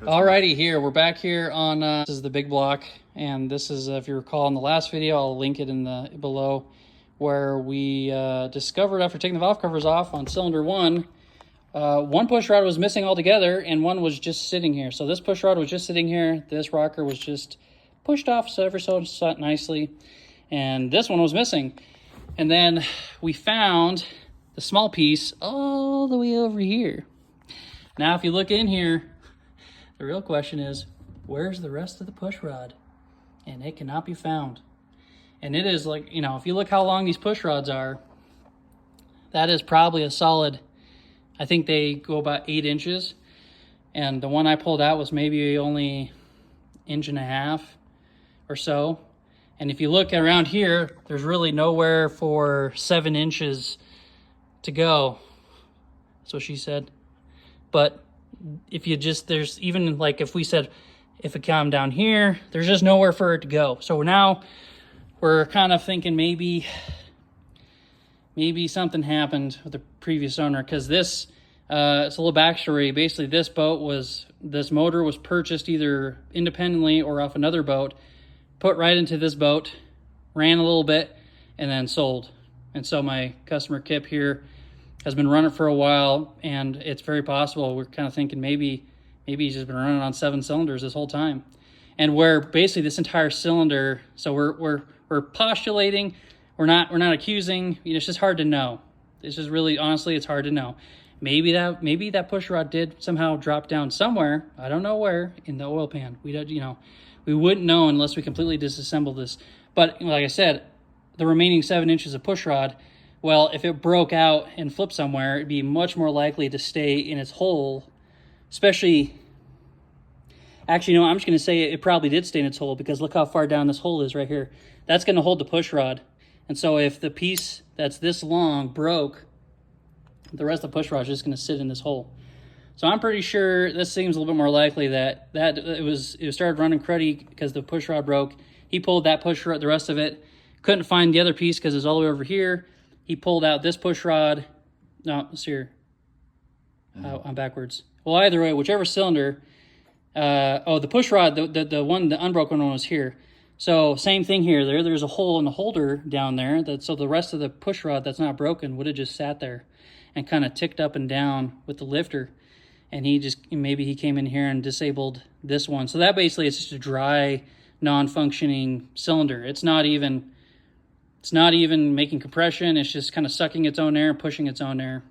Alrighty, here we're back here on this is the big block, and this is if you recall in the last video, I'll link it in the below, where we discovered after taking the valve covers off on cylinder one push rod was missing altogether and one was just sitting here. So this push rod was just sitting here, this rocker was just pushed off ever so nicely, and this one was missing. And then we found the small piece all the way over here. Now if you look in here, the real question is, where's the rest of the push rod? And it cannot be found. And it is like, you know, if you look how long these push rods are, that is probably a solid, I think they go about 8 inches. And the one I pulled out was maybe only 1.5 inches or so. And if you look around here, there's really nowhere for 7 inches to go. That's what she said. But if you just, there's even like if we said, if it come down here, there's just nowhere for it to go. So now we're kind of thinking maybe something happened with the previous owner, because this, it's a little backstory. Basically, this motor was purchased either independently or off another boat, put right into this boat, ran a little bit, and then sold. And so my customer Kip here has been running for a while, and it's very possible, we're kind of thinking maybe he's just been running on 7 cylinders this whole time. And where basically this entire cylinder, so we're postulating, we're not accusing, you know, it's just hard to know. It's just really, honestly, it's hard to know. Maybe that push rod did somehow drop down somewhere, I don't know where, in the oil pan. We don't, you know, we wouldn't know unless we completely disassemble this. But like I said, the remaining 7 inches of push rod, well, if it broke out and flipped somewhere, it'd be much more likely to stay in its hole, especially, actually, no, I'm just going to say it probably did stay in its hole, because look how far down this hole is right here. That's going to hold the push rod. And so if the piece that's this long broke, the rest of the push rod is just going to sit in this hole. So I'm pretty sure this seems a little bit more likely that it started running cruddy because the push rod broke. He pulled that push rod, the rest of it, couldn't find the other piece because it's all the way over here. He pulled out this push rod. No, it's here. I'm backwards. Well, either way, whichever cylinder. The push rod, the unbroken one was here. So same thing here. There's a hole in the holder down there. So the rest of the push rod that's not broken would have just sat there and kind of ticked up and down with the lifter. And maybe he came in here and disabled this one. So that basically is just a dry, non-functioning cylinder. It's not even making compression. It's just kind of sucking its own air and pushing its own air.